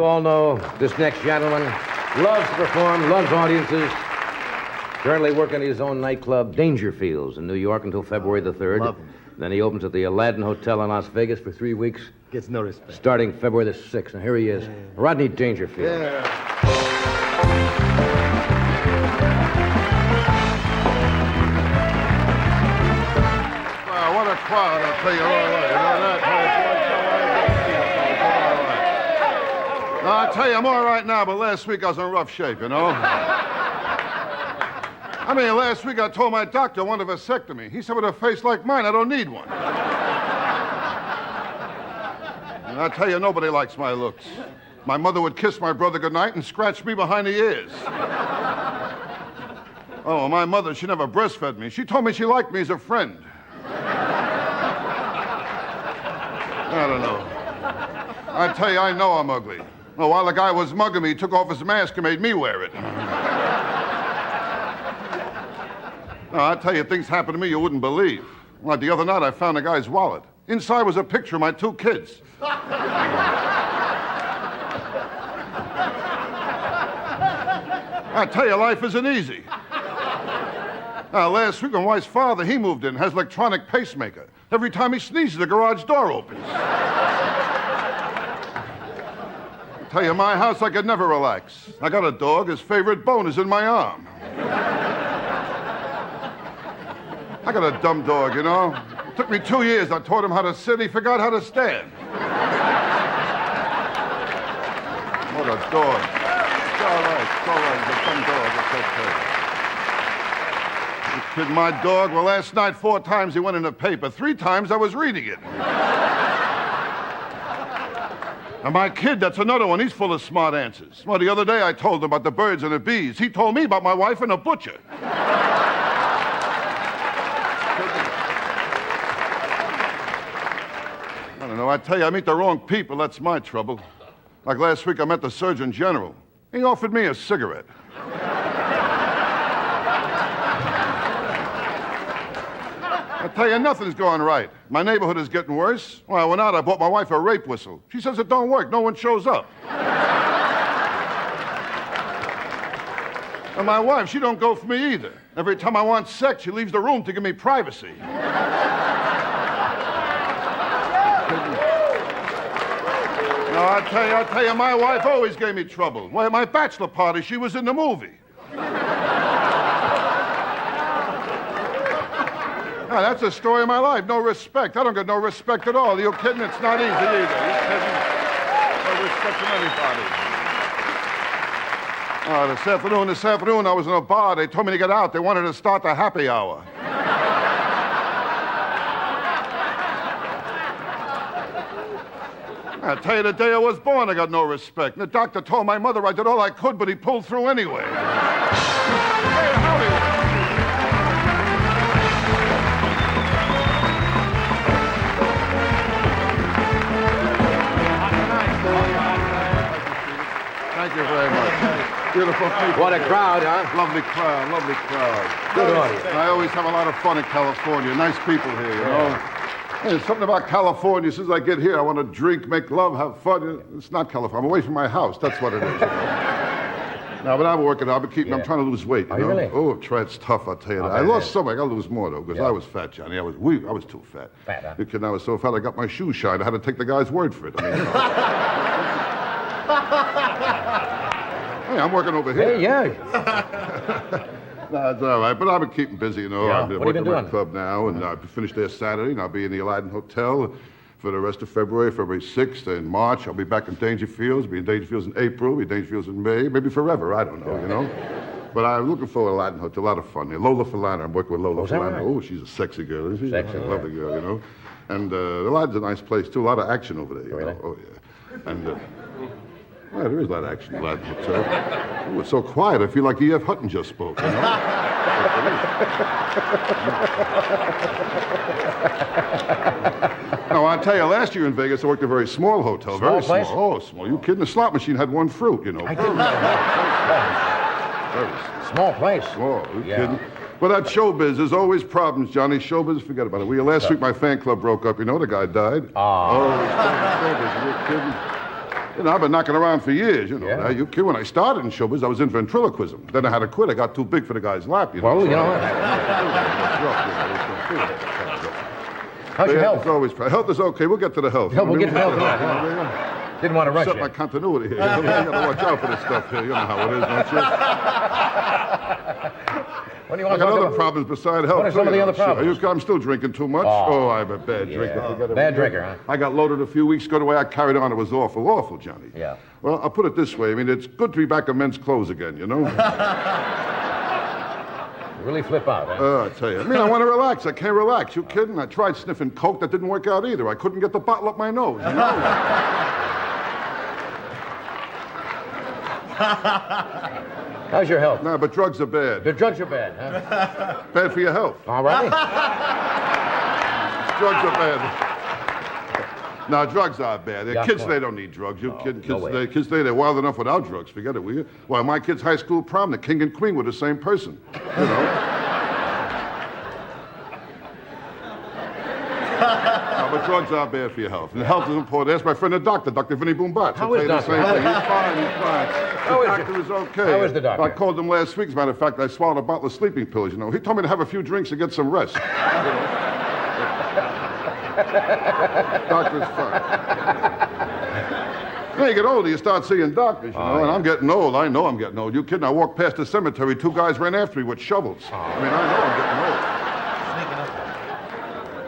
You all know this next gentleman loves to perform, loves audiences. Currently working his own nightclub, Dangerfield's, in New York until February the 3rd. Love him. Then he opens at the Aladdin Hotel in Las Vegas for 3 weeks, Gets no respect. starting February the 6th. Now, here he is, Rodney Dangerfield. Yeah. Wow, what a crowd, I'll tell you all right. You know that? Now, I'll tell you, I'm all right now, but last week I was in rough shape, you know? I mean, last week I told my doctor I want a vasectomy. He said, with a face like mine, I don't need one. And I tell you, nobody likes my looks. My mother would kiss my brother goodnight and scratch me behind the ears. Oh, my mother, she never breastfed me. She told me she liked me as a friend. I don't know. I tell you, I know I'm ugly. Oh, while the guy was mugging me, he took off his mask and made me wear it. No, I tell you, things happen to me you wouldn't believe. Like the other night, I found a guy's wallet. Inside was a picture of my 2 kids. I tell you, life isn't easy. Now, last week, my wife's father, he moved in, has electronic pacemaker. Every time he sneezes, the garage door opens. I tell you, my house, I could never relax. I got a dog. His favorite bone is in my arm. I got a dumb dog, you know. It took me 2 years. I taught him how to sit. He forgot how to stand. What a dog. It's all right. It's all right. He's a dumb dog. It's okay. You kid, my dog? Well, last night, 4 times he went in the paper. 3 times I was reading it. And my kid, that's another one. He's full of smart answers. Well, the other day I told him about the birds and the bees. He told me about my wife and a butcher. I don't know. I tell you, I meet the wrong people. That's my trouble. Like last week, I met the Surgeon General. He offered me a cigarette. I tell you, nothing's going right. My neighborhood is getting worse. Well, I went out, I bought my wife a rape whistle. She says it don't work. No one shows up. And my wife, she don't go for me either. Every time I want sex, she leaves the room to give me privacy. No, I tell you, my wife always gave me trouble. Why, at my bachelor party, she was in the movie. Now, that's the story of my life. No respect. I don't get no respect at all. Are you kidding? It's not easy either. You kidding? No respect from anybody. This afternoon, I was in a bar. They told me to get out. They wanted to start the happy hour. I tell you, the day I was born, I got no respect. And the doctor told my mother I did all I could, but he pulled through anyway. Hey, howdy. Thank you very much. Beautiful people. What a crowd, huh? Lovely crowd, lovely crowd. Good audience. I always have a lot of fun in California. Nice people here, you know. There's something about California. As soon as I get here, I want to drink, make love, have fun. It's not California. I'm away from my house. That's what it is. No, but I'm working. I'm trying to lose weight. You know? Really? Oh, it's tough, I'll tell you that. I lost some. I got to lose more, though, because I was fat, Johnny. I was too fat. Fat, huh? You kidding? I was so fat, I got my shoes shined. I had to take the guy's word for it. I mean, you know. Hey, I'm working over here. Hey, yeah. No, it's all right, but I've been keeping busy, you know. Yeah. I've been What have you working been at a doing? club now, and I finished there Saturday, and I'll be in the Aladdin Hotel for the rest of February 6th, and March. I'll be back in Dangerfields. Be in Dangerfields in April. Be in Dangerfields in May. Maybe forever. I don't know, you know. But I'm looking forward to Aladdin Hotel. A lot of fun there. Lola Falana. I'm working with Lola is that Falana. right? Oh, she's a sexy girl, isn't she? Sexy, a yeah. lovely girl, you know. And Aladdin's a nice place too. A lot of action over there. You Really? know? Oh yeah. And well, there is a lot of action in Aladdin Hotel. Oh, it's so quiet. I feel like E.F. Hutton just spoke. You know? No, I'll tell you, last year in Vegas, I worked at a very small hotel. Small Very place? small. Oh, small. You kidding? The slot machine had 1 fruit, you know. I didn't know. Very Small place. small. You Yeah. kidding? But that showbiz, there's always problems, Johnny. Showbiz, forget about it. Last week, my fan club broke up. You know, the guy died. Ah. Oh, showbiz. Are you kidding? You know, I've been knocking around for years, you know. Yeah. Now, you kid, when I started in showbiz, I was in ventriloquism. Then I had to quit. I got too big for the guy's lap, you know. Well, you know. How's your health? It's always, health is okay. We'll get to the health. We'll get to the health. Didn't want to rush Set it. my continuity here. You got to watch out for this stuff here. You know how it is, don't you? What do you I want got to talk other about? problems beside health. What are some of the other problems? I'm still drinking too much. Oh, I'm a bad drinker. Forget it. Bad drinker, huh? I got loaded a few weeks ago. The way I carried on, it was awful, Johnny. Yeah. Well, I'll put it this way. I mean, it's good to be back in men's clothes again, you know? You really flip out, huh? I tell you. I mean, I want to relax. I can't relax. You kidding? I tried sniffing coke. That didn't work out either. I couldn't get the bottle up my nose, you know? How's your health? No, but drugs are bad. The drugs are bad, huh? Bad for your health. All right. Drugs are bad. No, drugs are bad. Yeah, Kids, of they don't need drugs. You kidding? no way. Kids, they're wild enough without drugs. Forget it, will you? Why, my kid's high school prom, the king and queen were the same person. You know? No, but drugs are bad for your health. And health is important. Ask my friend the doctor, Dr. Vinny Boombat. How is Dr. He's fine, he's fine. How The is doctor it? is okay. How is the doctor? I called him last week. As a matter of fact, I swallowed a bottle of sleeping pills, you know. He told me to have a few drinks and get some rest. Doctor's fine. When you get older, you start seeing doctors, you know, and I'm getting old. I know I'm getting old. You kidding? I walked past the cemetery, 2 guys ran after me with shovels. I mean, I know I'm getting old.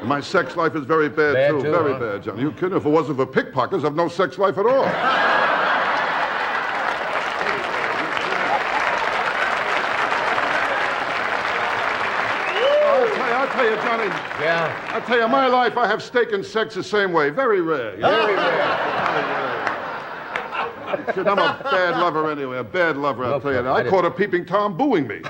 And my sex life is very bad, too. Very bad, Johnny. You kidding? If it wasn't for pickpockets, I've no sex life at all. I'll tell you, Johnny. Yeah. I tell you, my life, I have steak and sex the same way. Very rare. Very rare. Kid, I'm a bad lover anyway. A bad lover, I'll tell you that. I caught a peeping Tom booing me.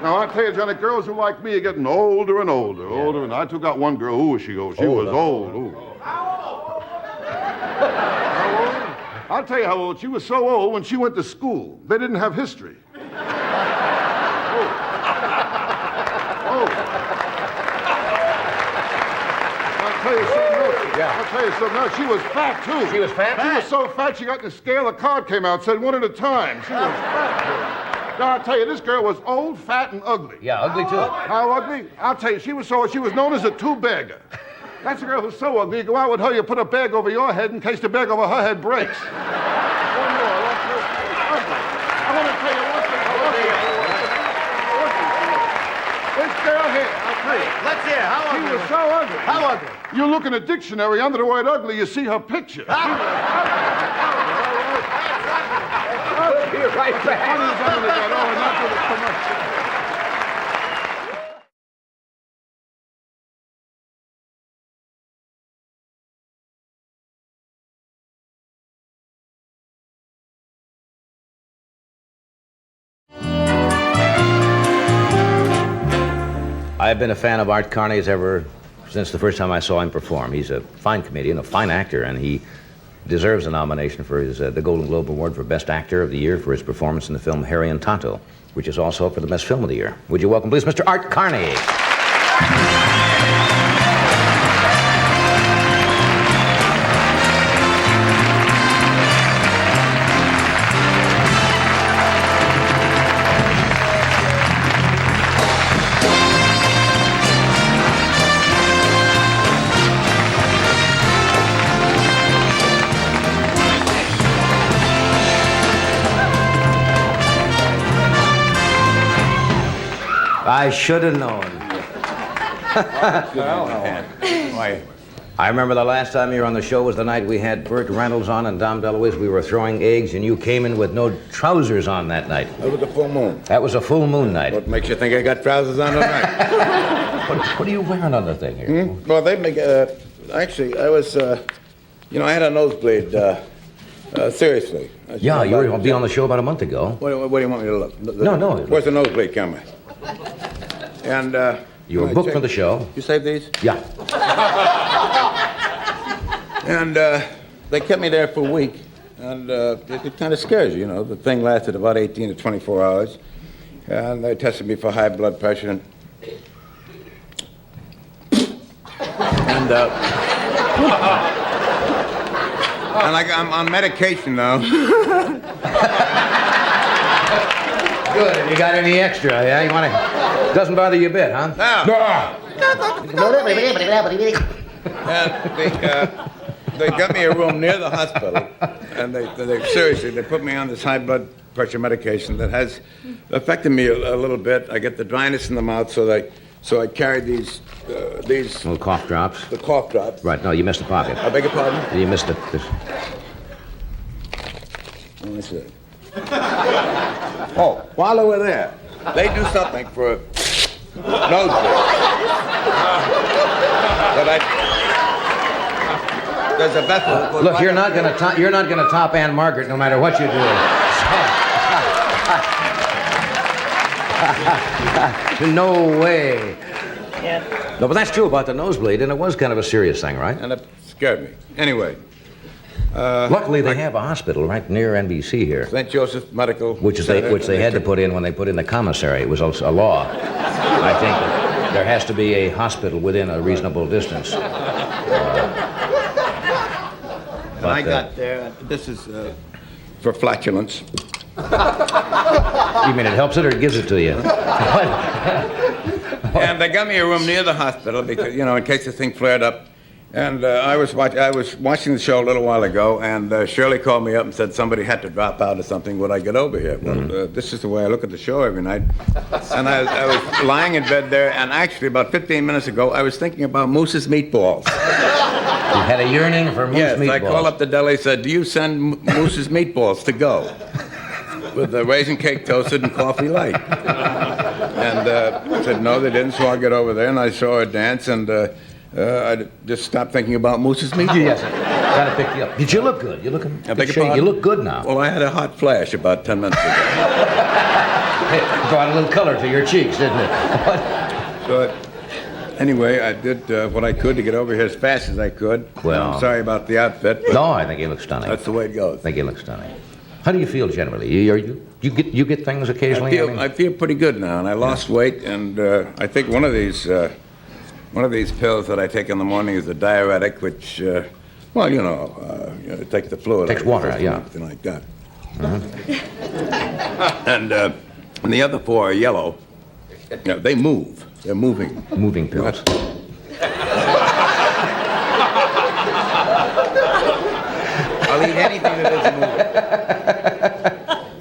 Now, I'll tell you, Johnny, girls who like me are getting older and older, older. And I took out one girl. Who was she? Oh, she was old. Ooh. How old? I'll tell you how old. She was so old when she went to school. They didn't have history. I'll tell you something else. She was fat, too. She was fat? She was so fat, she got in the scale, the card came out, said 1 at a time. She was fat, too. Now, I'll tell you, this girl was old, fat, and ugly. Yeah, ugly, too. How ugly? I'll tell you, she was known as a 2-bagger. That's a girl who's so ugly, you go out with her, you put a bag over your head in case the bag over her head breaks. One more. I want to tell you one thing. This girl here, I'll tell you. Let's hear. How She ugly? was so ugly. How ugly? You look in a dictionary under the word ugly, you see her picture. You're right back. I've been a fan of Art Carney's ever since the first time I saw him perform. He's a fine comedian, a fine actor, and he deserves a nomination for his the Golden Globe Award for Best Actor of the Year for his performance in the film Harry and Tonto, which is also for the Best Film of the Year. Would you welcome, please, Mr. Art Carney? I should have known. Why? I remember the last time you were on the show was the night we had Burt Reynolds on and Dom DeLuise. We were throwing eggs, and you came in with no trousers on that night. That was a full moon. That was a full moon night. What makes you think I got trousers on tonight? What are you wearing on the thing here? Well, they make. Actually, I was. I had a nosebleed. Seriously. Yeah, you were going to be on the show about a month ago. What do you want me to look? No. Where's the nosebleed camera? And. You were booked for the show. You saved these? Yeah. And they kept me there for a week. And it kind of scares you, you know. The thing lasted about 18 to 24 hours. And they tested me for high blood pressure. And I'm on medication now. Good. Have you got any extra? Yeah, you want to? Doesn't bother you a bit, huh? No. And they got me a room near the hospital, and they seriously, they put me on this high blood pressure medication that has affected me a little bit. I get the dryness in the mouth, so I carry these Little cough drops. the cough drops. Right. No, you missed the pocket. I beg your pardon? You missed it. Let me see. Oh, while they were there, they do something for a nosebleed. There's a vessel. Look, you're not gonna top Ann Margaret no matter what you do. No way. Yeah. No, but that's true about the nosebleed, and it was kind of a serious thing, right? And it scared me. Anyway, Luckily, they have a hospital right near NBC here, St. Joseph Medical which Center, they had to put in when they put in the commissary. It was also a law. I think that there has to be a hospital within a reasonable distance. I got there. This is for flatulence. You mean it helps it or it gives it to you? And they got me a room near the hospital because, in case the thing flared up. And I was watching the show a little while ago, and Shirley called me up and said somebody had to drop out or something. Would I get over here? Well, this is the way I look at the show every night. And I was lying in bed there, and actually about 15 minutes ago, I was thinking about Moose's meatballs. You had a yearning for Moose meatballs. I called up the deli, said, "Do you send Moose's meatballs to go with the raisin cake toasted and coffee light?" And I said, "No, they didn't." So I get over there, and I saw her dance, and I just stopped thinking about Moose's meatballs. Yes, gotta pick you up. Did you look good? You look in I beg your shape. pardon? You look good now. Well, I had a hot flash about 10 minutes ago. It brought a little color to your cheeks, didn't it? So anyway, I did what I could to get over here as fast as I could. Well- I'm sorry about the outfit, but No, I think you look stunning. that's the way it goes. I think you look stunning. How do you feel generally? You get things occasionally? I feel pretty good now, and I lost weight, and I think one of these pills that I take in the morning is a diuretic, which, it takes the fluid. Takes out of your water, system, yeah. Everything like that. And the other four are yellow. They move. They're moving. Moving pills. I'll eat anything that isn't moving.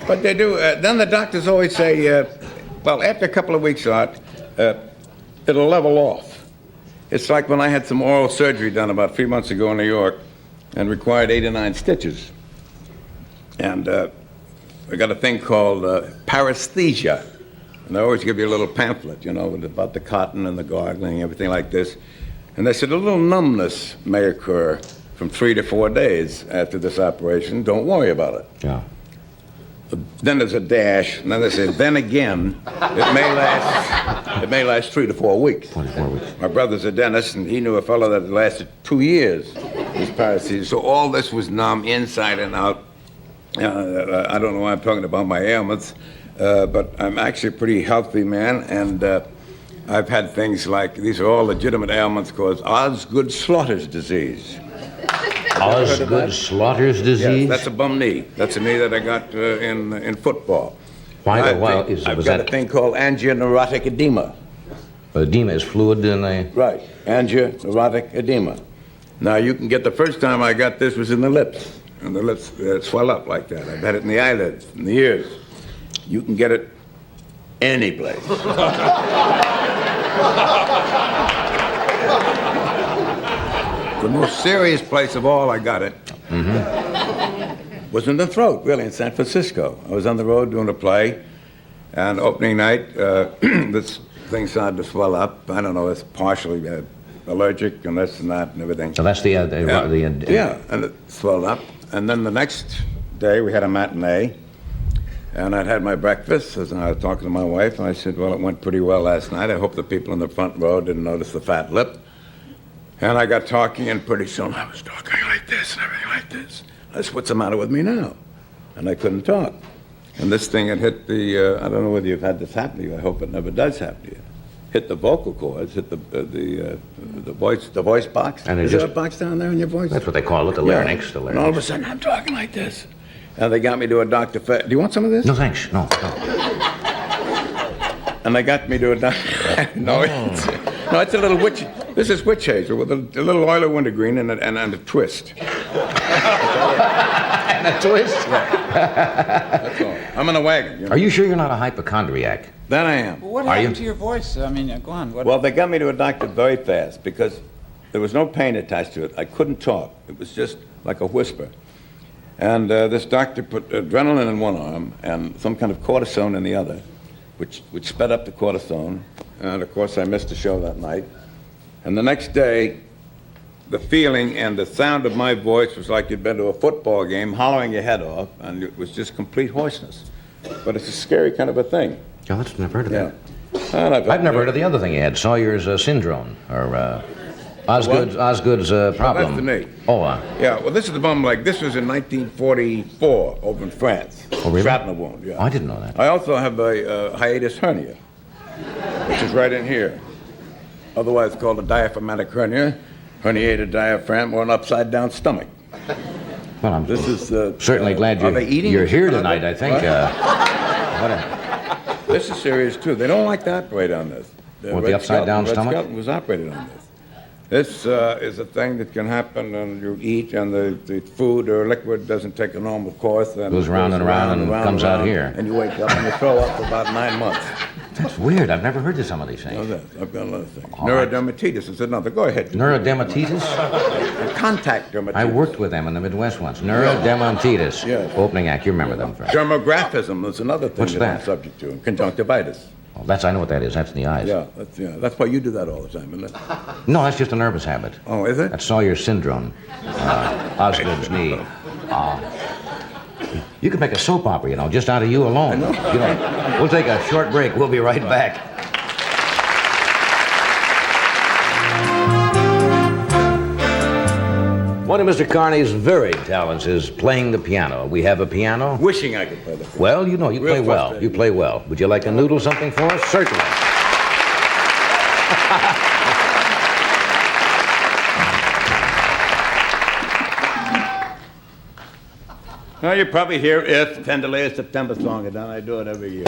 But they do. Then the doctors always say, after a couple of weeks out, it'll level off. It's like when I had some oral surgery done about 3 months ago in New York and required 8 or 9 stitches. And I got a thing called paresthesia. And they always give you a little pamphlet, about the cotton and the gargling, everything like this. And they said a little numbness may occur from 3 to 4 days after this operation. Don't worry about it. Yeah. Then there's a dash, and then they say, then again, it may last 3 to 4 weeks. 24 weeks. My brother's a dentist, and he knew a fellow that lasted 2 years, his paresthesia. So all this was numb inside and out. I don't know why I'm talking about my ailments, but I'm actually a pretty healthy man, and I've had things like, these are all legitimate ailments called Osgood-Schlatter's disease. Osgood-Schlatter's disease? Yes, that's a bum knee. That's a knee that I got in football. Why? I've got a thing called angioneurotic edema. Edema is fluid in a... Right, angioneurotic edema. Now, you can get, the first time I got this was in the lips, and the lips swell up like that. I've had it in the eyelids, in the ears. You can get it any place. The most serious place of all I got it was in the throat, really, in San Francisco. I was on the road doing a play, and opening night, this thing started to swell up. I don't know, it's partially allergic and this and that and everything. So that's Yeah, and it swelled up. And then the next day, we had a matinee, and I'd had my breakfast, and I was talking to my wife, and I said, well, it went pretty well last night. I hope the people in the front row didn't notice the fat lip. And I got talking, and pretty soon I was talking like this and everything like this. I said, what's the matter with me now? And I couldn't talk. And this thing had hit the, I don't know whether you've had this happen to you. I hope it never does happen to you. hit the vocal cords, hit the voice box. And it Is there a just- box down there in your voice? That's what they call it, the larynx. The And all of a larynx. sudden, I'm talking like this. And they got me to a doctor. Do you want some of this? No, thanks. No, no. And they got me to a doctor. No, it's a little witch. This is witch hazel with a little oil of wintergreen and a twist. And a twist? That's all. I'm in a wagon. You know? Are you sure you're not a hypochondriac? That I am. Well, what Are happened you? to your voice? I mean, go on. What? Well, they got me to a doctor very fast because there was no pain attached to it. I couldn't talk. It was just like a whisper. And this doctor put adrenaline in one arm and some kind of cortisone in the other, which sped up the cortisone. And of course, I missed the show that night. And the next day, the feeling and the sound of my voice was like you'd been to a football game, hollowing your head off, and it was just complete hoarseness. But it's a scary kind of a thing. Oh, that's never heard of Yeah. that. And I've never heard of the other thing you had, Sawyer's syndrome, or Osgood's problem. that's to me. Oh, Yeah, well, this is the bum like this was in 1944 over in France. Oh, really? Shrapnel wound, yeah. I didn't know that. I also have a hiatus hernia, which is right in here. Otherwise called a diaphragmatic hernia, herniated diaphragm, or an upside-down stomach. Well, I'm This is certainly glad are they eating you're it? here tonight, I think. This is serious too. They don't like to operate on this. What, the upside-down Red stomach? Skelton was operated on this. This is a thing that can happen when you eat and the food or liquid doesn't take a normal course. And Goes round and around and comes out here. And you wake up and you throw up for about 9 months. That's weird. I've never heard of some of these Know things. that. I've got another thing. All right. Neurodermatitis is another. Go ahead. Neurodermatitis? Contact dermatitis. I worked with them in the Midwest once. Neurodermatitis. Yes. Opening act. You remember them, Frank. Dermographism is another thing What's that that? I'm subject to. And conjunctivitis. Oh, I know what that is. That's in the eyes. Yeah, that's why you do that all the time, isn't it? No, that's just a nervous habit. Oh, is it? That's Sawyer's syndrome. Osgood's knee. You could make a soap opera, just out of you alone. We'll take a short break. We'll be right back. One of Mr. Carney's very talents is playing the piano. We have a piano. Wishing I could play the piano. Well, you Real play well. frustrating. You play well. Would you like to noodle something for us? Certainly. Well, you probably hear If Tenderly a September Song, and then I do it every year.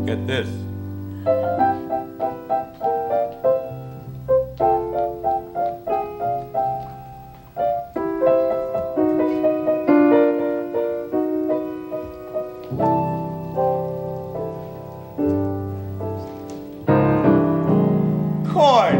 Get this. Chord.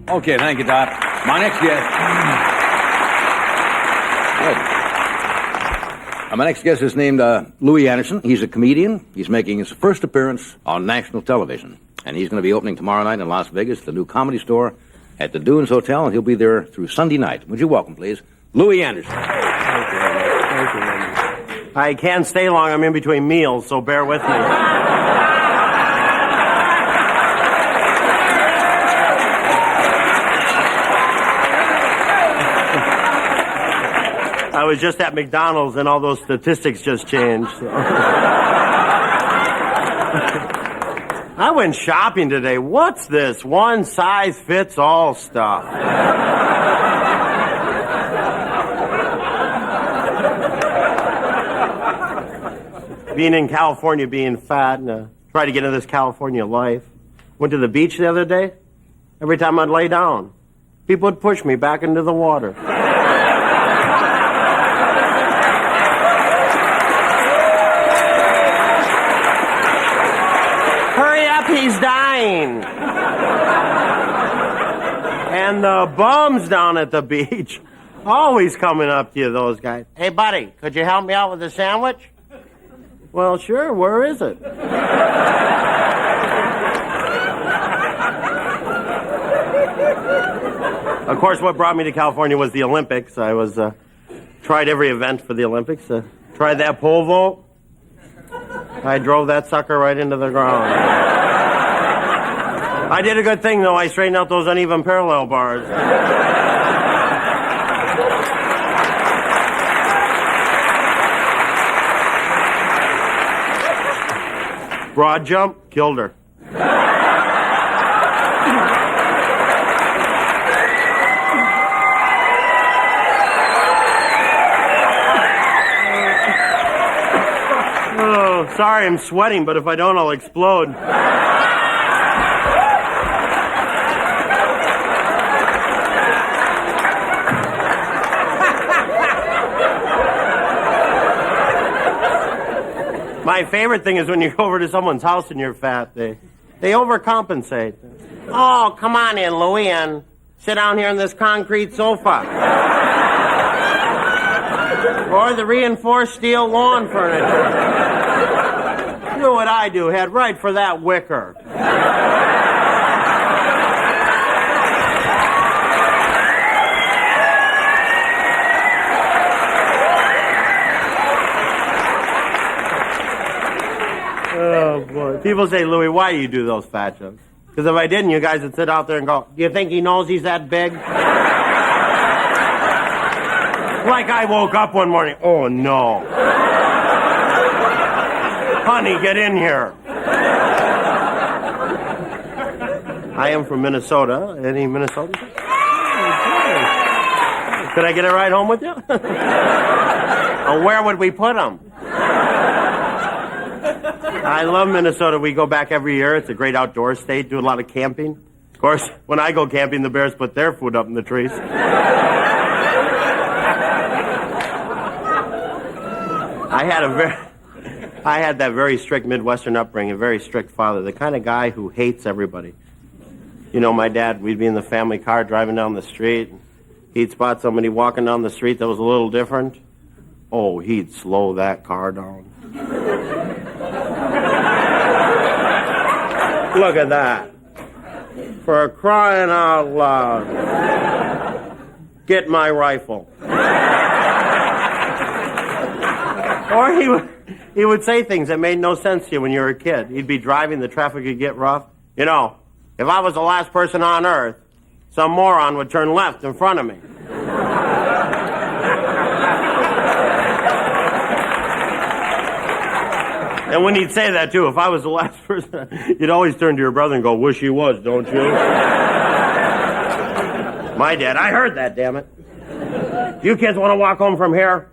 Okay, thank you, Doc. My next guest. My next guest is named Louis Anderson. He's a comedian. He's making his first appearance on national television. And he's going to be opening tomorrow night in Las Vegas, the new Comedy Store. at the Dunes Hotel, and he'll be there through Sunday night. Would you welcome, please, Louis Anderson. Thank you very much. Thank you very much. I can't stay long. I'm in between meals, so bear with me. I was just at McDonald's, and all those statistics just changed. So. I went shopping today. What's this one-size-fits-all stuff? Being in California, being fat, and try to get into this California life. Went to the beach the other day. Every time I'd lay down, people would push me back into the water. Hurry up, he's dying. And the bums down at the beach, always coming up to you, those guys. Hey, buddy, could you help me out with a sandwich? Well, sure, where is it? Of course, what brought me to California was the Olympics. I was tried every event for the Olympics. Tried that pole vault. I drove that sucker right into the ground. I did a good thing, though. I straightened out those uneven parallel bars. Broad jump, killed her. Oh, sorry, I'm sweating, but if I don't, I'll explode. My favorite thing is when you go over to someone's house and you're fat, they overcompensate. Oh, come on in, Louie, and sit down here on this concrete sofa. Or the reinforced steel lawn furniture. You know what I do, head right for that wicker. Oh, boy. People say, Louie, why do you do those fat jokes? Because if I didn't, you guys would sit out there and go, do you think he knows he's that big? Like I woke up one morning, oh, no. Honey, get in here. I am from Minnesota. Any Minnesotans? Could I get a ride home with you? Where would we put them? I love Minnesota. We go back every year. It's a great outdoor state. Do a lot of camping. Of course, when I go camping, the bears put their food up in the trees. I had that very strict Midwestern upbringing, a very strict father, the kind of guy who hates everybody. You know, my dad, we'd be in the family car driving down the street. He'd spot somebody walking down the street that was a little different. Oh, he'd slow that car down. Look at that. For crying out loud. Get my rifle. Or he would say things that made no sense to you when you were a kid. He'd be driving, the traffic would get rough. You know, if I was the last person on earth, some moron would turn left in front of me. And when he'd say that, too, if I was the last person, you'd always turn to your brother and go, wish he was, don't you? My dad, I heard that, damn it. You kids want to walk home from here?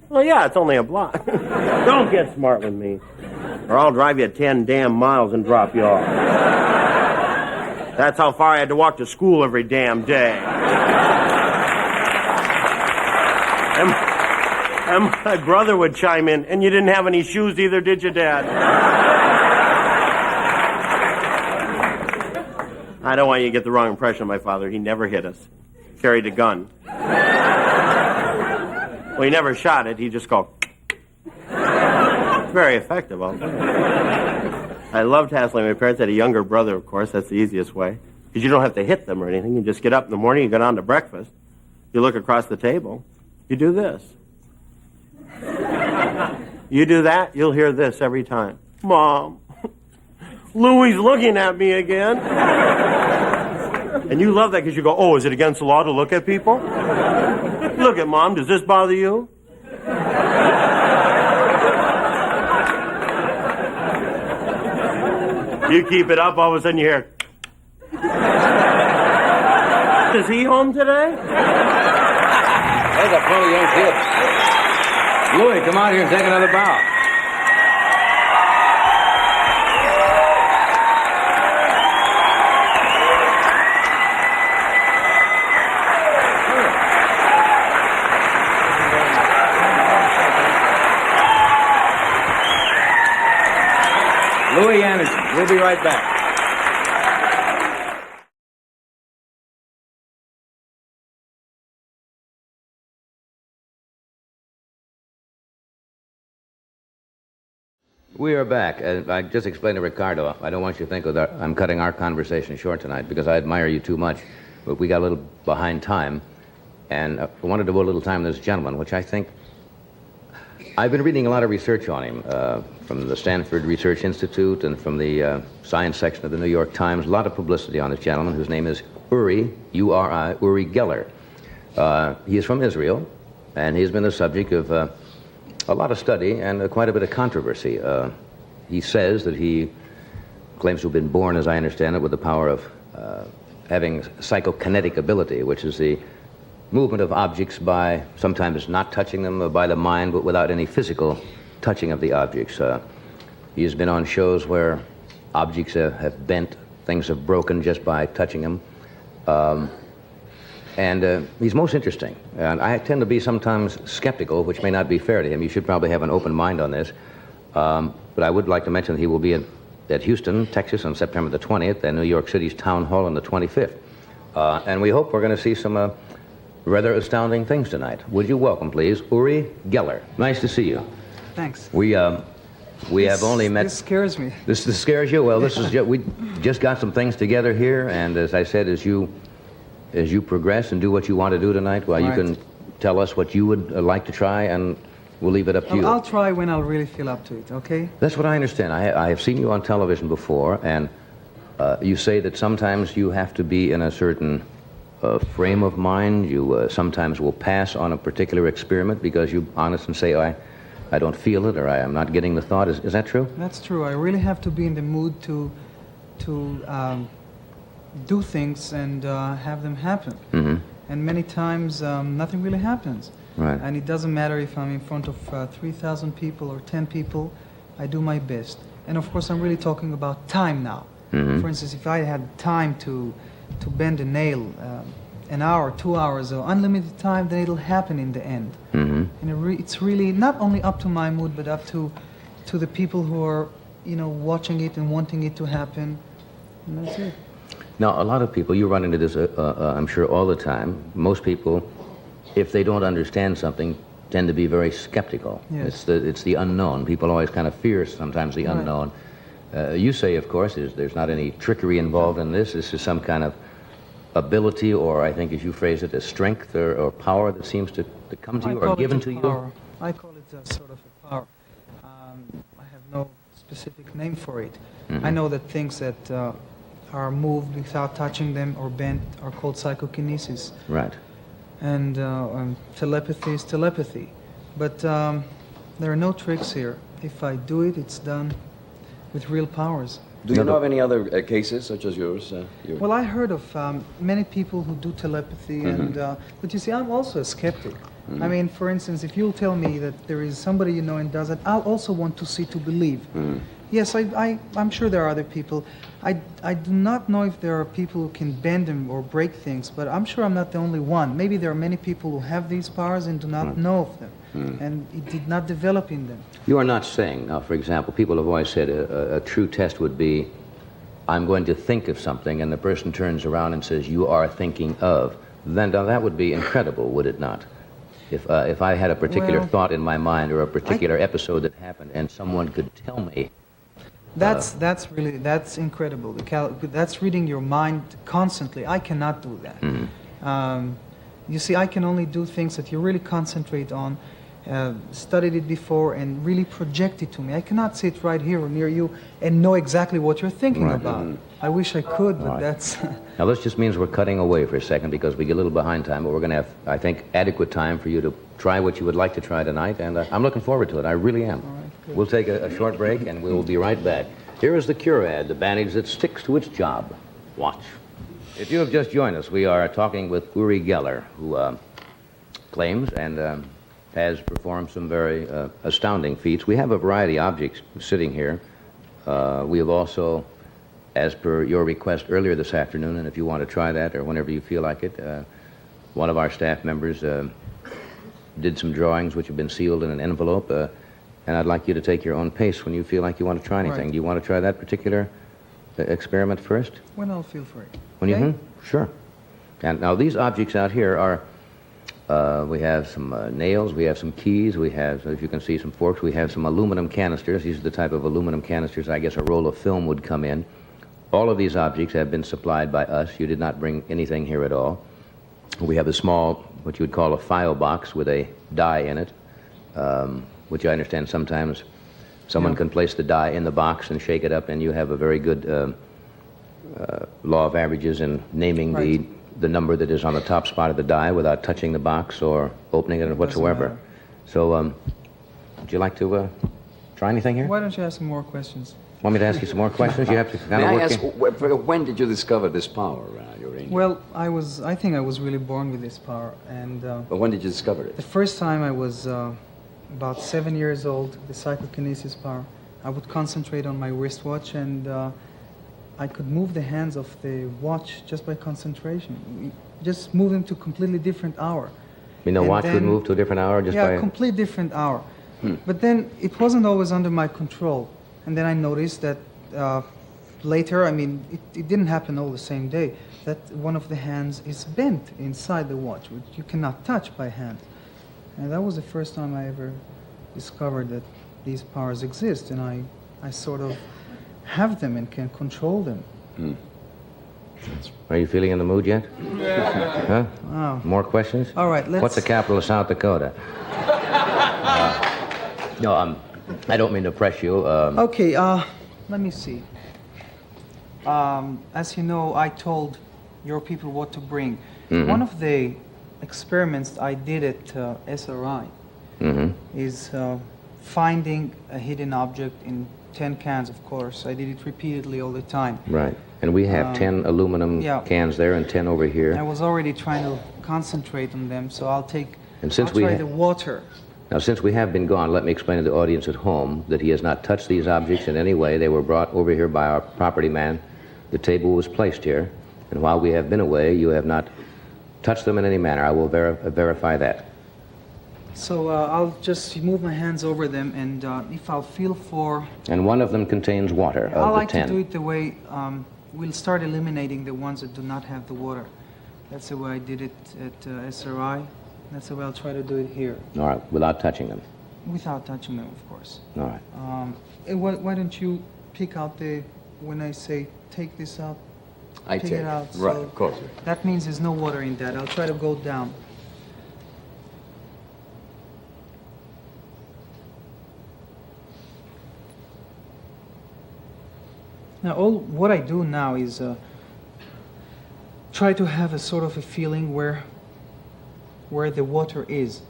Well, yeah, it's only a block. Don't get smart with me, or I'll drive you 10 damn miles and drop you off. That's how far I had to walk to school every damn day. And my brother would chime in, and you didn't have any shoes either, did you, Dad? I don't want you to get the wrong impression of my father. He never hit us. Carried a gun. Well, he never shot it. He just go. Very effective, I'll tell you. I loved hassling my parents. I had a younger brother, of course. That's the easiest way. because you don't have to hit them or anything. You just get up in the morning, you go down to breakfast, you look across the table, you do this. You do that, you'll hear this every time. Mom, Louie's looking at me again. And you love that because you go, oh, is it against the law to look at people? Look at Mom, does this bother you? You keep it up, all of a sudden you hear, is he home today? There's a funny young kid. Louis, come out here and take another bow. Louis Anderson. We'll be right back. We are back. I just explained to Ricardo, I don't want you to think that I'm cutting our conversation short tonight because I admire you too much, but we got a little behind time, and I wanted to devote a little time to this gentleman, which I think, I've been reading a lot of research on him, from the Stanford Research Institute and from the science section of the New York Times, a lot of publicity on this gentleman whose name is Uri, U-R-I, Uri Geller. He is from Israel, and he's been the subject of a lot of study and quite a bit of controversy. He says that he claims to have been born, as I understand it, with the power of having psychokinetic ability, which is the movement of objects by sometimes not touching them by the mind, but without any physical touching of the objects. He has been on shows where objects have bent, things have broken just by touching them. And he's most interesting. And I tend to be sometimes skeptical, which may not be fair to him. You should probably have an open mind on this. But I would like to mention that he will be at Houston, Texas on September the 20th, and New York City's Town Hall on the 25th. And we hope we're going to see some rather astounding things tonight. Would you welcome, please, Uri Geller. Nice to see you. Thanks. We have only met... This scares me. This scares you? Well, this is we just got some things together here, and as I said, as you progress and do what you want to do tonight, well, Right. you can tell us what you would like to try, and we'll leave it up to you. I'll try when I'll really feel up to it, okay? That's what I understand. I have seen you on television before, and you say that sometimes you have to be in a certain frame of mind. You sometimes will pass on a particular experiment because you're honest and say, I don't feel it, or I am not getting the thought. Is that true? That's true. I really have to be in the mood to do things and have them happen. Mm-hmm. And many times nothing really happens. Right. And it doesn't matter if I'm in front of 3,000 people or 10 people, I do my best. And of course I'm really talking about time now. Mm-hmm. For instance, if I had time to bend a nail, an hour, 2 hours, or unlimited time, then it'll happen in the end. Mm-hmm. And it's really not only up to my mood, but up to the people who are, watching it and wanting it to happen. And that's it. Now, a lot of people, you run into this, I'm sure, all the time. Most people, if they don't understand something, tend to be very skeptical. Yes. It's the unknown. People always kind of fear sometimes the Right. unknown. You say, of course, there's not any trickery involved in this. This is some kind of ability, or I think as you phrase it, a strength or power that seems to come to you or given to you? I call it a sort of a power. I have no specific name for it. Mm-hmm. I know that things that are moved without touching them or bent are called psychokinesis. Right. And telepathy is telepathy. But there are no tricks here. If I do it, it's done with real powers. Do you know of any other cases such as yours? Well, I heard of many people who do telepathy, Mm-hmm. but you see, I'm also a skeptic. I mean, for instance, if you'll tell me that there is somebody you know and does it, I'll also want to see to believe. Mm-hmm. Yes, I'm sure there are other people. I do not know if there are people who can bend them or break things, but I'm sure I'm not the only one. Maybe there are many people who have these powers and do not know of them, and it did not develop in them. You are not saying, now, for example, people have always said a true test would be, I'm going to think of something, and the person turns around and says, you are thinking of. Then that would be incredible, would it not? If I had a particular Well, thought in my mind or a particular episode that happened and someone could tell me That's really, that's incredible. That's reading your mind constantly. I cannot do that. You see, I can only do things that you really concentrate on, studied it before, and really project it to me. I cannot sit right here or near you and know exactly what you're thinking about. I wish I could, but that's... Now, this just means we're cutting away for a second because we get a little behind time, but we're going to have, I think, adequate time for you to try what you would like to try tonight, and I'm looking forward to it. I really am. All right, good. We'll take a short break, and we'll be right back. Here is the Cure ad, the bandage that sticks to its job. Watch. If you have just joined us, we are talking with Uri Geller, who claims and has performed some very astounding feats. We have a variety of objects sitting here. We have also, as per your request earlier this afternoon, and if you want to try that or whenever you feel like it, one of our staff members did some drawings which have been sealed in an envelope, and I'd like you to take your own pace when you feel like you want to try anything. Right. Do you want to try that particular experiment first? When I'll feel for it. When you, Okay? Sure. And now these objects out here are, we have some nails, we have some keys, we have, as you can see, some forks, we have some aluminum canisters. These are the type of aluminum canisters I guess a roll of film would come in. All of these objects have been supplied by us. You did not bring anything here at all. We have a small, what you would call a file box with a die in it, which I understand sometimes someone can place the die in the box and shake it up, and you have a very good law of averages in naming the number that is on the top spot of the die without touching the box or opening it whatsoever. matter. So, would you like to try anything here? Why don't you ask some more questions? Want me to ask you some more questions? You have to kind May of I work ask, when did you discover this power, Uri? Well, I think I was really born with this power, and But when did you discover it? the first time I was about 7 years old, the psychokinesis power, I would concentrate on my wristwatch, and I could move the hands of the watch just by concentration. Just move them to a completely different hour. I mean, the And watch would then- move to a different hour just Yeah, by... a complete different hour. But then it wasn't always under my control. And then I noticed that later, I mean, it didn't happen all the same day, that one of the hands is bent inside the watch, which you cannot touch by hand. And that was the first time I ever discovered that these powers exist, and I sort of have them and can control them. Are you feeling in the mood yet? Huh? Wow. More questions? All right, What's the capital of South Dakota? No, I don't mean to press you. Okay, let me see. As you know, I told your people what to bring. One of the experiments I did at SRI is finding a hidden object in 10 cans, of course. I did it repeatedly all the time. Right. And we have 10 aluminum yeah. cans there and 10 over I here. was already trying to concentrate on them, so I'll since I'll we try ha- the water. Now, since we have been gone, let me explain to the audience at home that he has not touched these objects in any way. They were brought over here by our property man. The table was placed here. And while we have been away, you have not touched them in any manner. I will verify that. So I'll just move my hands over them, and if I'll feel for... And one of them contains water I of the like 10. to do it the way we'll start eliminating the ones that do not have the water. That's the way I did it at SRI. That's the way I'll try to do it here, All right, without touching them. without touching them, of course. All right. And why don't you pick out when I say take this out, I pick take it out. Right, so of course. That means there's no water in that. I'll try to go down. Now, what I do now is try to have a sort of a feeling where the water is.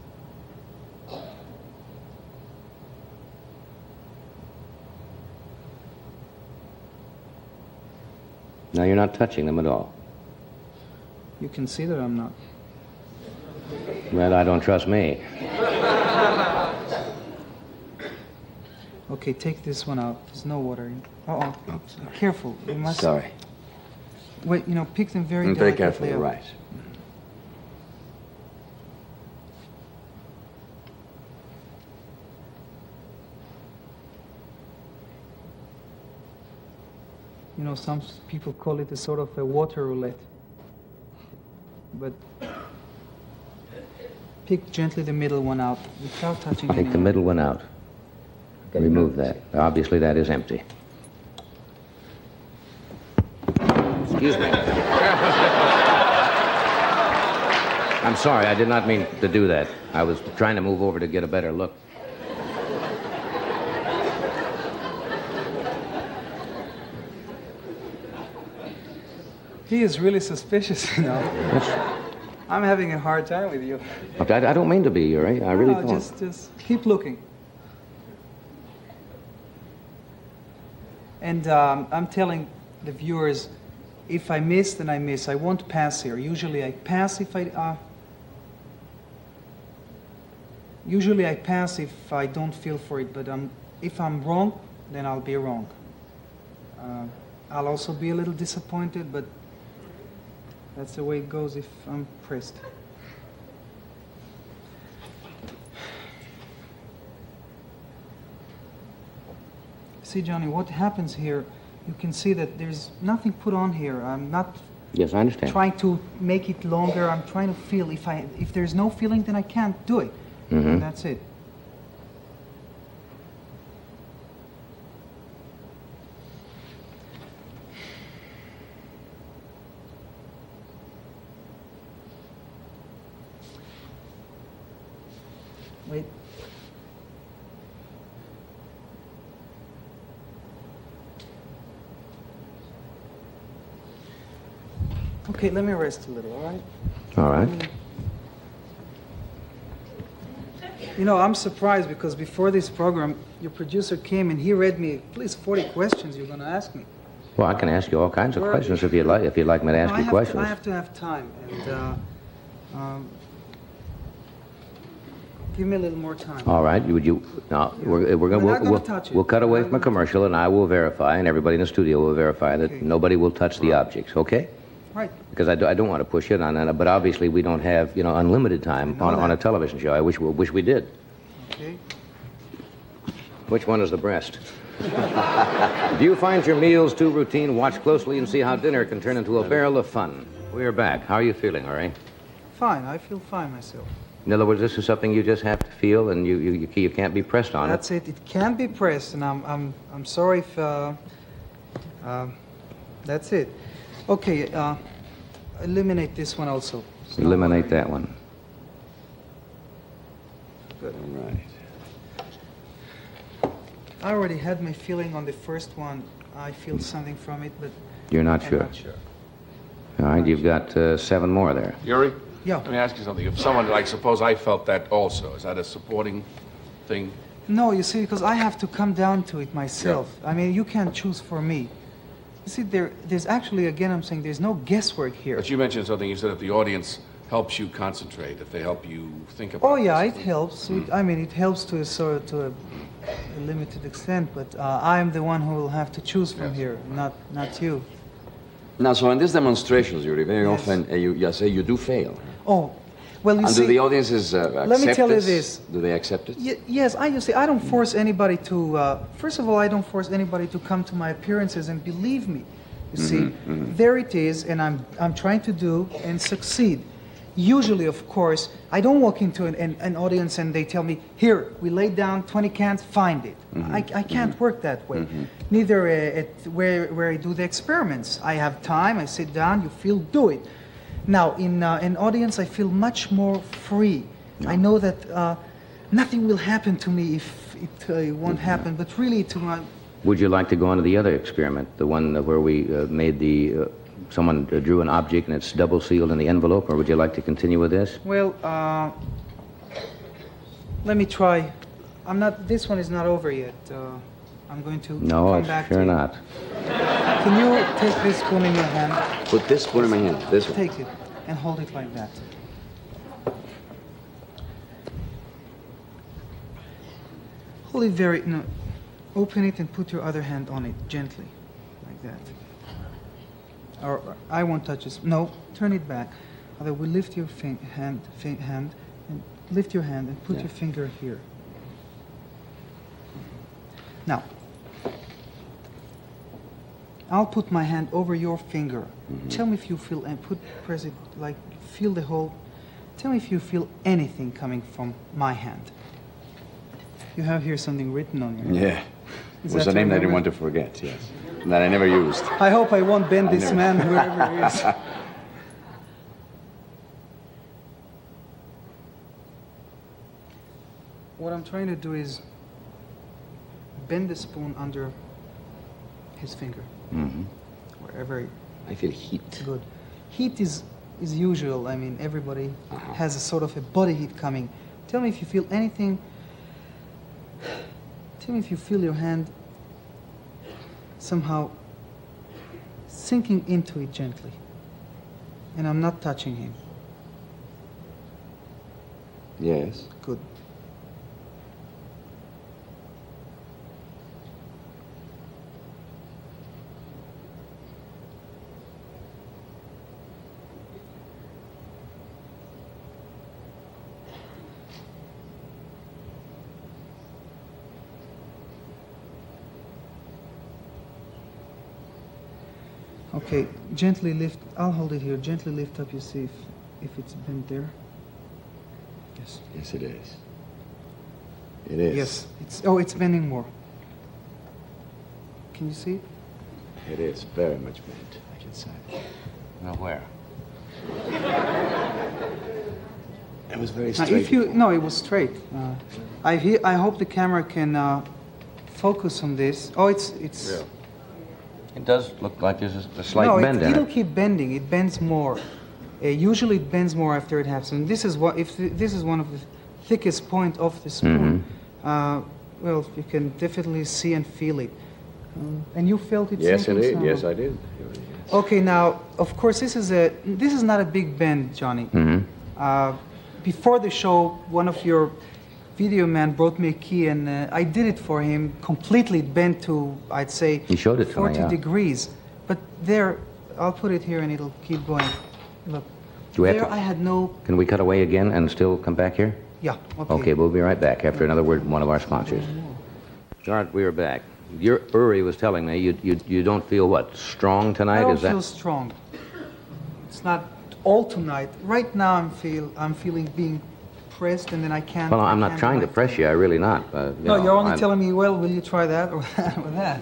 Now you're not touching them at all. You can see that I'm not. Well, I don't trust me. Okay, take this one out. There's no water in. Uh-oh. Careful. You must. Sorry. Wait, pick them very I'm very delicately careful, up. right. Some people call it a sort of a water roulette. But pick gently the middle one out without touching Take the anyone. middle one out. Remove that. Obviously, that is empty. Excuse me. I'm sorry, I did not mean to do that. I was trying to move over to get a better look. He is really suspicious, you know. I'm having a hard time with you. I don't mean to be, Yuri. I really No, don't. just keep looking. And I'm telling the viewers, if I miss, then I miss. I won't pass here. Usually I pass if I don't feel for it. But if I'm wrong, then I'll be wrong. I'll also be a little disappointed, but that's the way it goes if I'm pressed. See, Johnny, what happens here, you can see that there's nothing put on here. I'm not Yes, I understand. trying to make it longer. I'm trying to feel. If there's no feeling, then I can't do it. And that's it. Wait. Okay, let me rest a little, all right? All right. You know, I'm surprised because before this program, your producer came and he read me at least 40 questions you're going to ask me. Well, I can ask you all kinds of questions if you'd like. If you'd like me to ask you questions. I have to have time, and give me a little more time. All right. We're not gonna touch it. We'll cut away We're not from a gonna commercial, and I will verify, and everybody in the studio will verify that Okay. nobody will touch the objects. Okay? Right. Because I don't want to push it on that, but obviously we don't have unlimited time I know on a that. television show. I wish we did. Okay. Which one is the breast? Do you find your meals too routine? Watch closely and see how dinner can turn into a barrel of fun. We're back. How are you feeling, all right? Fine. I feel fine myself. In other words, this is something you just have to feel, and you can't be pressed on That's it. It can be pressed, and I'm sorry if that's it. Okay. Eliminate this one also. It's not Eliminate working. that one. Good. All right. I already had my feeling on the first one. I feel something from it, but You're not I'm sure. not sure. All right, you've got 7 more there. Yuri? Yeah. Let me ask you something. If someone, like, suppose I felt that also, is that a supporting thing? No, you see, because I have to come down to it myself. I mean, you can't choose for me. You see, there's actually, again, I'm saying there's no guesswork here. But you mentioned something, you said if the audience helps you concentrate, if they help you think about Oh yeah, this. it helps. I mean, it helps to a limited extent, but I'm the one who will have to choose from Yes. here, not you. Now, so in these demonstrations, Yuri, very Yes. often you say you do fail. Oh, well, you And see. do the audiences accept let me tell you this. Do they accept it? Yes, I don't force anybody to. First of all, I don't force anybody to come to my appearances and believe me. You see, there it is, and I'm trying to do and succeed. Usually, of course, I don't walk into an audience and they tell me, "Here, we laid down 20 cans, find it." I can't work that way. Neither at where I do the experiments. I have time. I sit down. You feel, do it. Now, in an audience, I feel much more free. I know that nothing will happen to me if it won't happen, but really to my... Would you like to go on to the other experiment, the one where we made the... someone drew an object and it's double sealed in the envelope, or would you like to continue with this? Well, let me try. This one is not over yet. I'm going to No, come back sure to it. not. Can you take this spoon in your hand? Put this spoon in my hand, this one. Take it and hold it like that. Hold it no, open it and put your other hand on it, gently, like that. Or I won't touch this. No, turn it back. Otherwise, we lift your hand, and lift your hand and put your finger here. Now, I'll put my hand over your finger. Tell me if you feel, and press it like, feel the whole. Tell me if you feel anything coming from my hand. You have here something written on your hand. Yeah. It Is was that a name that I didn't remember? want to forget, yes. that I never used. I hope I won't bend this never- man, whoever he is. What I'm trying to do is bend the spoon under his finger, wherever it I feel heat. good. Heat is usual. I mean, everybody has a sort of a body heat coming. Tell me if you feel anything. Tell me if you feel your hand somehow sinking into it gently. And I'm not touching him. Yes. Good. Okay, gently lift. I'll hold it here. Gently lift up. You see if it's bent there. Yes. Yes, it is. It is. Yes. It's bending more. Can you see? It is very much bent, I can say. Now, where? It was very Now, straight. no, it was straight. I hope the camera can focus on this. Oh, it's. Yeah. It does look like there's a slight No, bend in it'll it. keep bending. It bends more. Usually, it bends more after it happens. And this is what if this is one of the thickest point of the spoon. Well, you can definitely see and feel it. And you felt it. Yes, I sinking did. somehow? Yes, I did. Okay, now, of course, this is not a big bend, Johnny. Before the show, one of your video man brought me a key, and I did it for him, completely bent to, I'd say, He showed it to me, 40 yeah. degrees. But there, I'll put it here, and it'll keep going. Look, Do we have there to- I had no, Can we cut away again and still come back here? yeah, okay. Okay, we'll be right back after another word from one of our sponsors. All right, we are back. Uri was telling me you don't feel what, strong I tonight? don't Is that? feel strong. It's not all tonight. Right now, I'm feeling being pressed, and then I can't. Well, I I'm not can't trying do to my press thing. you. I really not. No, you're only I'm- telling me, well, will you try that or that or that?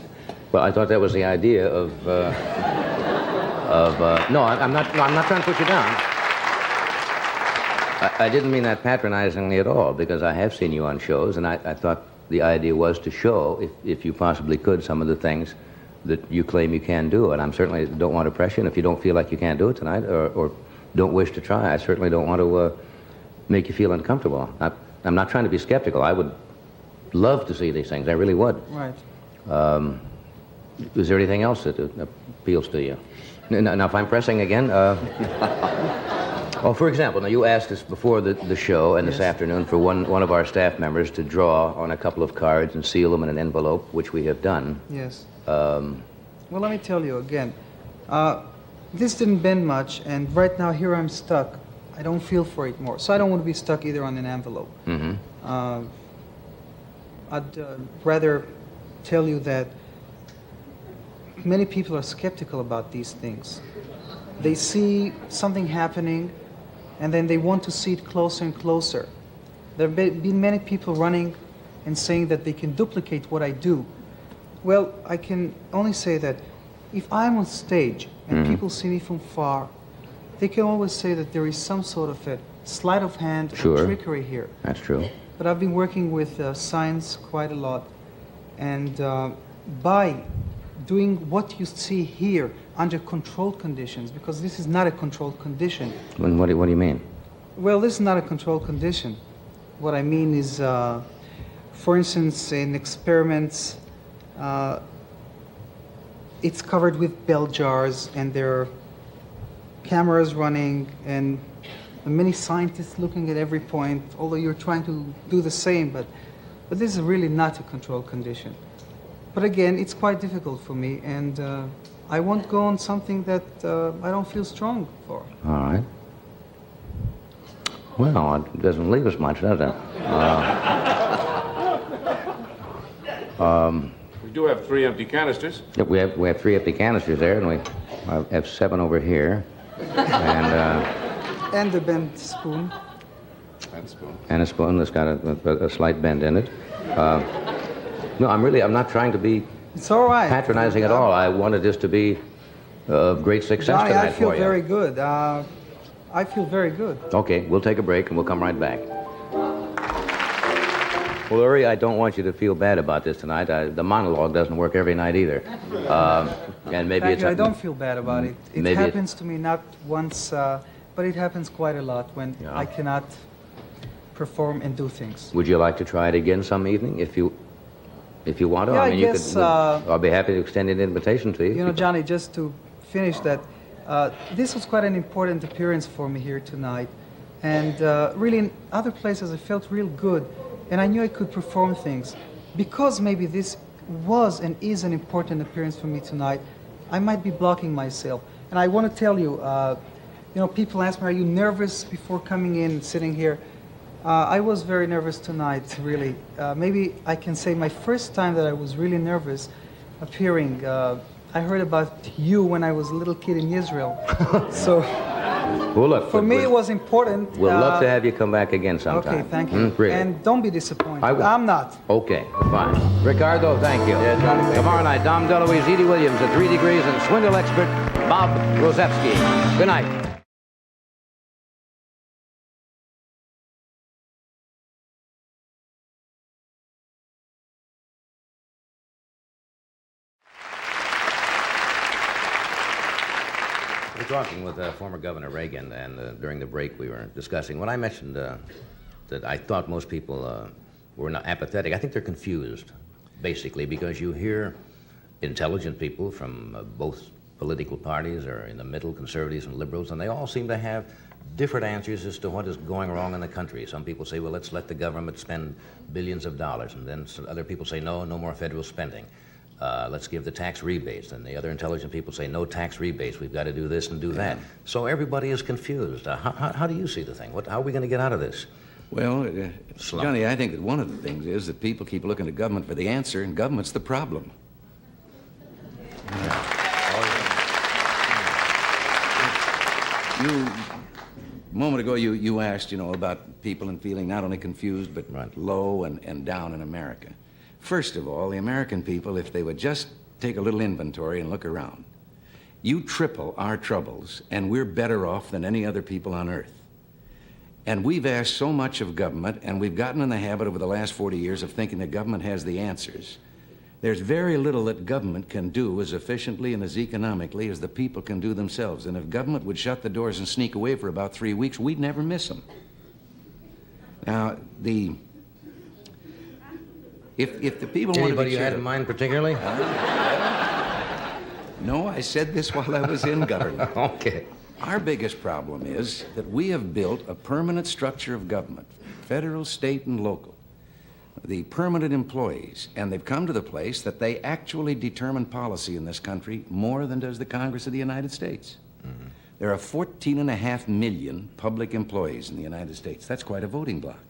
Well, I thought that was the idea of. No, I'm not. No, I'm not trying to put you down. I didn't mean that patronizingly at all, because I have seen you on shows, and I thought the idea was to show, if you possibly could, some of the things that you claim you can do. And I certainly don't want to press you. And if you don't feel like you can't do it tonight, or don't wish to try, I certainly don't want to make you feel uncomfortable. I'm not trying to be skeptical. I would love to see these things. I really would. Right. Is there anything else that appeals to you? Now, if I'm pressing again, well, for example, now you asked us before the show and this afternoon for one of our staff members to draw on a couple of cards and seal them in an envelope, which we have done. Yes. Well, let me tell you again. This didn't bend much, and right now here I'm stuck. I don't feel for it more, so I don't want to be stuck either on an envelope. I'd rather tell you that many people are skeptical about these things. They see something happening, and then they want to see it closer and closer. There have been many people running and saying that they can duplicate what I do. Well, I can only say that if I'm on stage and people see me from far, they can always say that there is some sort of a sleight of hand Sure. or trickery here. That's true. But I've been working with science quite a lot, and by doing what you see here under controlled conditions, because this is not a controlled condition. And what do you mean? Well, this is not a controlled condition. What I mean is, for instance, in experiments, it's covered with bell jars, and there are cameras running, and many scientists looking at every point, although you're trying to do the same, but this is really not a controlled condition. But again, it's quite difficult for me, and I won't go on something that I don't feel strong for. All right. Well, it doesn't leave us much, does it? We do have 3 empty canisters. Yep, we have 3 empty canisters there, and we have 7 over here, and And the bent spoon. That's spoon. a spoon that's got a slight bend in it. No, I'm not trying to be It's all right. patronizing at all. I wanted this to be of great success Johnny, tonight I feel for you. very good. I feel very good. Okay, we'll take a break and we'll come right back. Well, Uri, I don't want you to feel bad about this tonight. The monologue doesn't work every night either. And maybe Thank it's... you. I don't feel bad about it. It Maybe happens to me not once, but it happens quite a lot when Yeah. I cannot perform and do things. Would you like to try it again some evening if you want to? Yeah, I mean, you guess, could. I'll be happy to extend an invitation to you. You know, Johnny, just to finish that, this was quite an important appearance for me here tonight. And really, in other places, I felt real good. And I knew I could perform things. Because maybe this was and is an important appearance for me tonight, I might be blocking myself. And I want to tell you, you know, people ask me, are you nervous before coming in and sitting here? I was very nervous tonight, really. Maybe I can say my first time that I was really nervous appearing. I heard about you when I was a little kid in Israel. So Well, look, for me, it was important. We'll love to have you come back again sometime. Okay, thank you. Really? And don't be disappointed. I will. I'm not. Okay, fine. Ricardo, thank you. Tomorrow night, Dom DeLuise, Edie Williams at 3 Degrees, and swindle expert Bob Rosevsky. Good night. We're talking with former Governor Reagan, and during the break we were discussing, when I mentioned that I thought most people were not apathetic, I think they're confused, basically, because you hear intelligent people from both political parties or in the middle, conservatives and liberals, and they all seem to have different answers as to what is going wrong in the country. Some people say, well, let's let the government spend billions of dollars, and then some other people say, no more federal spending. Let's give the tax rebates. And the other intelligent people say, no tax rebates. We've got to do this and do that. So everybody is confused. How do you see the thing? How are we going to get out of this? Well, Johnny, I think that one of the things is that people keep looking to government for the answer, and government's the problem. A moment ago, you asked, about people and feeling not only confused, but low and down in America. First of all, the American people, if they would just take a little inventory and look around, you triple our troubles, and we're better off than any other people on earth. And we've asked so much of government, and we've gotten in the habit over the last 40 years of thinking that government has the answers. There's very little that government can do as efficiently and as economically as the people can do themselves. And if government would shut the doors and sneak away for about 3 weeks, we'd never miss them. Now, if the people want to be Anybody you had cheered in up- mind particularly? No, I said this while I was in government. Okay. Our biggest problem is that we have built a permanent structure of government, federal, state, and local. The permanent employees, and they've come to the place that they actually determine policy in this country more than does the Congress of the United States. Mm-hmm. There are 14.5 million public employees in the United States. That's quite a voting bloc.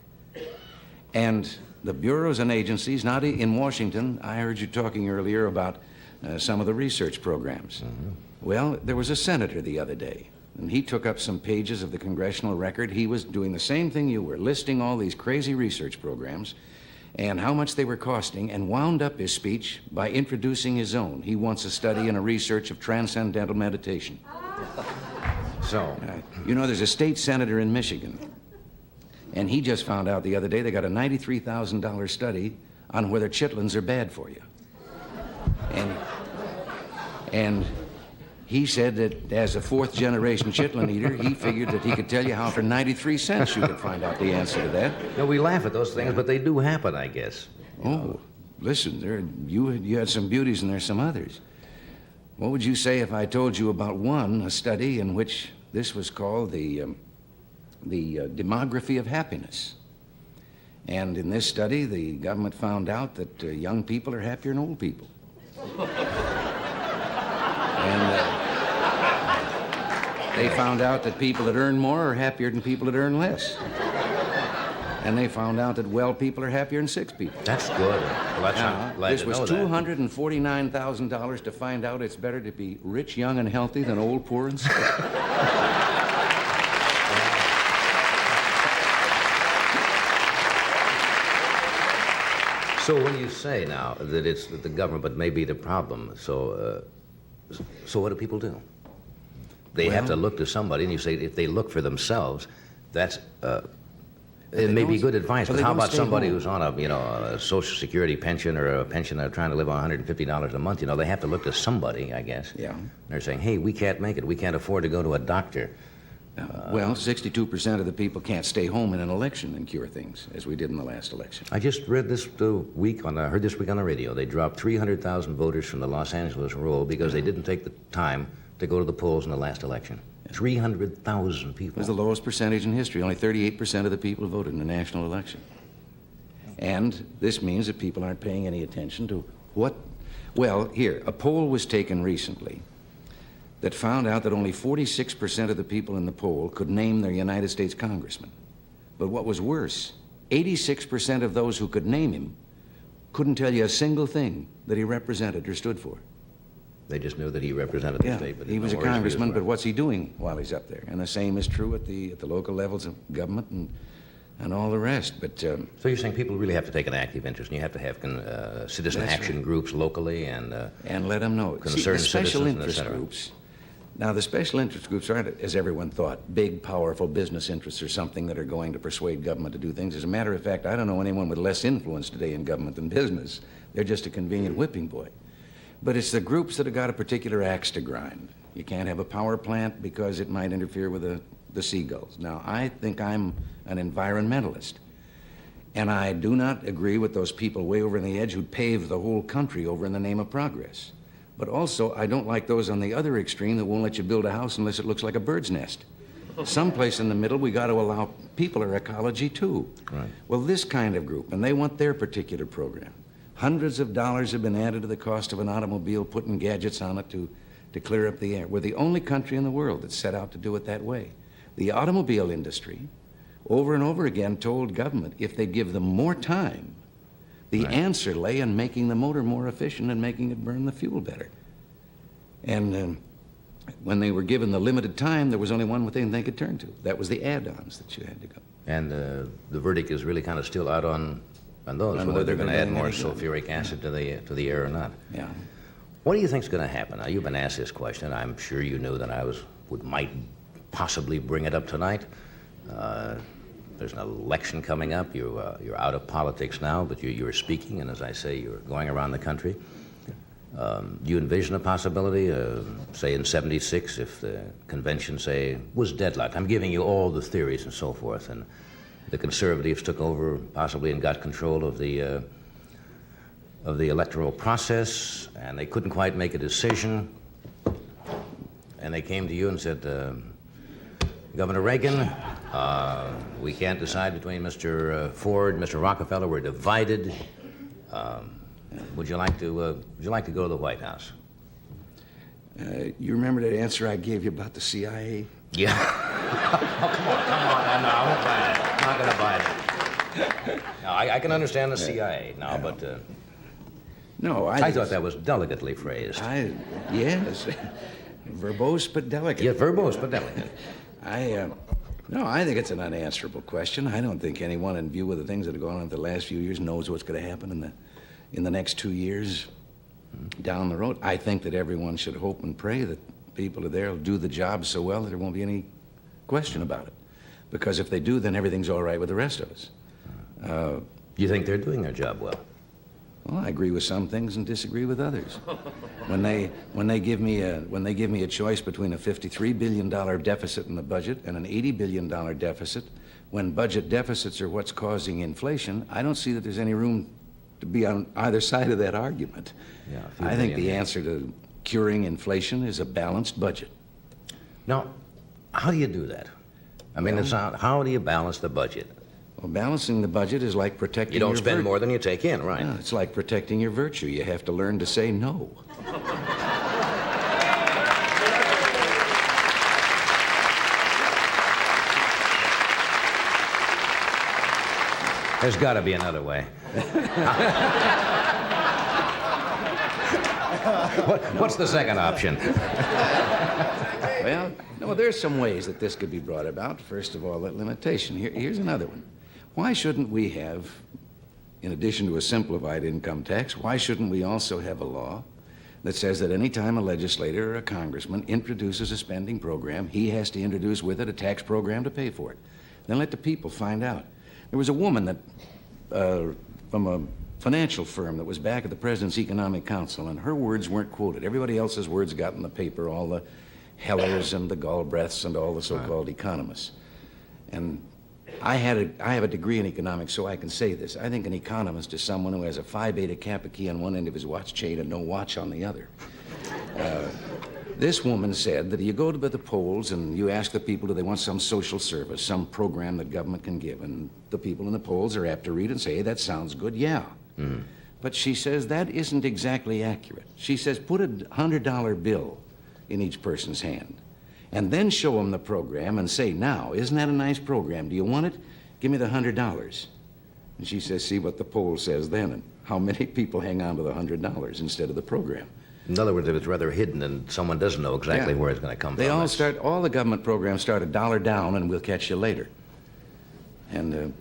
And the bureaus and agencies, not in Washington, I heard you talking earlier about some of the research programs. Mm-hmm. Well, there was a senator the other day, and he took up some pages of the congressional record. He was doing the same thing you were, listing all these crazy research programs and how much they were costing, and wound up his speech by introducing his own. He wants a study and a research of transcendental meditation. So, there's a state senator in Michigan, and he just found out the other day they got a $93,000 study on whether chitlins are bad for you. And he said that as a fourth-generation chitlin eater, he figured that he could tell you how for 93 cents you could find out the answer to that. we laugh at those things, but they do happen, I guess. Oh, listen, you had some beauties and there's some others. What would you say if I told you about a study in which this was called the demography of happiness? And in this study, the government found out that young people are happier than old people. And they found out that people that earn more are happier than people that earn less. And they found out that well people are happier than sick people. That's good. Well, I'm glad This to was know that. $249,000 to find out it's better to be rich, young, and healthy than old, poor, and sick. So when you say now that it's that the government may be the problem, so what do people do? They have to look to somebody, and you say if they look for themselves, that's it may be good advice. But how about somebody who's on a Social Security pension or a pension they're trying to live on $150 a month? They have to look to somebody, I guess. Yeah. They're saying, hey, we can't make it. We can't afford to go to a doctor. Well, 62% of the people can't stay home in an election and cure things, as we did in the last election. I just read this week heard this week on the radio. They dropped 300,000 voters from the Los Angeles roll because they didn't take the time to go to the polls in the last election. 300,000 It people. was the lowest percentage in history. Only 38% of the people voted in the national election. And this means that people aren't paying any attention to what... Well, here, a poll was taken recently that found out that only 46% of the people in the poll could name their United States congressman. But what was worse, 86% of those who could name him couldn't tell you a single thing that he represented or stood for. They just knew that he represented the state. But he was a congressman, but what's he doing while he's up there? And the same is true at the local levels of government and all the rest. But so you're saying people really have to take an active interest, and you have to have citizen action groups locally and let them know. See, the special interest citizens, groups. Now, the special interest groups aren't, as everyone thought, big, powerful business interests or something that are going to persuade government to do things. As a matter of fact, I don't know anyone with less influence today in government than business. They're just a convenient whipping boy. But it's the groups that have got a particular axe to grind. You can't have a power plant because it might interfere with the seagulls. Now, I think I'm an environmentalist, and I do not agree with those people way over on the edge who pave the whole country over in the name of progress. But also, I don't like those on the other extreme that won't let you build a house unless it looks like a bird's nest. Someplace in the middle, we got to allow people our ecology too. Right. Well, this kind of group, and they want their particular program. Hundreds of dollars have been added to the cost of an automobile, putting gadgets on it to clear up the air. We're the only country in the world that's set out to do it that way. The automobile industry, over and over again, told government if they give them more time, the answer lay in making the motor more efficient and making it burn the fuel better. And when they were given the limited time, there was only one thing they could turn to. That was the add-ons that you had to go. And the verdict is really kind of still out on those, whether they're going to add more sulfuric acid to the air or not. Yeah. What do you think's going to happen? Now, you've been asked this question. I'm sure you knew that I might possibly bring it up tonight. There's an election coming up. You're out of politics now, but you're speaking, and as I say, you're going around the country. Do you envision a possibility, say in '76, if the convention, say, was deadlocked? I'm giving you all the theories and so forth, and the conservatives took over possibly and got control of the electoral process, and they couldn't quite make a decision, and they came to you and said, Governor Reagan, we can't decide between Mr. Ford and Mr. Rockefeller. We're divided. Would you like to go to the White House? You remember that answer I gave you about the CIA? Yeah. Oh, come on. No, I won't buy it. I'm not going to buy it. No, I can understand the CIA now, but No, I thought that was delicately phrased. Yes. Verbose but delicate. Yeah, verbose but delicate. No, I think it's an unanswerable question. I don't think anyone, in view of the things that have gone on the last few years, knows what's going to happen in the next 2 years down the road. I think that everyone should hope and pray that people are there will do the job so well that there won't be any question about it. Because if they do, then everything's all right with the rest of us. Do you think they're doing their job well? Well, I agree with some things and disagree with others. When they give me a choice between a $53 billion deficit in the budget and an $80 billion deficit, when budget deficits are what's causing inflation, I don't see that there's any room to be on either side of that argument. Yeah, I think the answer to curing inflation is a balanced budget. Now, how do you do that? I mean, how do you balance the budget? Well, balancing the budget is like protecting You don't spend more than you take in, right? Yeah, it's like protecting your virtue. You have to learn to say no. There's got to be another way. What's the second option? Well, no, there's some ways that this could be brought about. First of all, that limitation. Here's another one. Why shouldn't we have in addition to a simplified income tax, why shouldn't we also have a law that says that any time a legislator or a congressman introduces a spending program, he has to introduce with it a tax program to pay for it? Then let the people find out. There was a woman that, from a financial firm that was back at the President's Economic Council, and her words weren't quoted. Everybody else's words got in the paper, all the Hellers and the Galbraiths and all the so-called economists. And I have a degree in economics, so I can say this. I think an economist is someone who has a Phi Beta Kappa key on one end of his watch chain and no watch on the other. This woman said that you go to the polls and you ask the people, do they want some social service, some program that government can give? And the people in the polls are apt to read and say, hey, that sounds good, yeah. Mm. But she says that isn't exactly accurate. She says put a $100 bill in each person's hand and then show them the program and say, now, isn't that a nice program? Do you want it? Give me the $100. And she says, see what the poll says then, and how many people hang on to the $100 instead of the program. In other words, if it's rather hidden and someone doesn't know exactly where it's going to come from. All the government programs start $1 down and we'll catch you later. And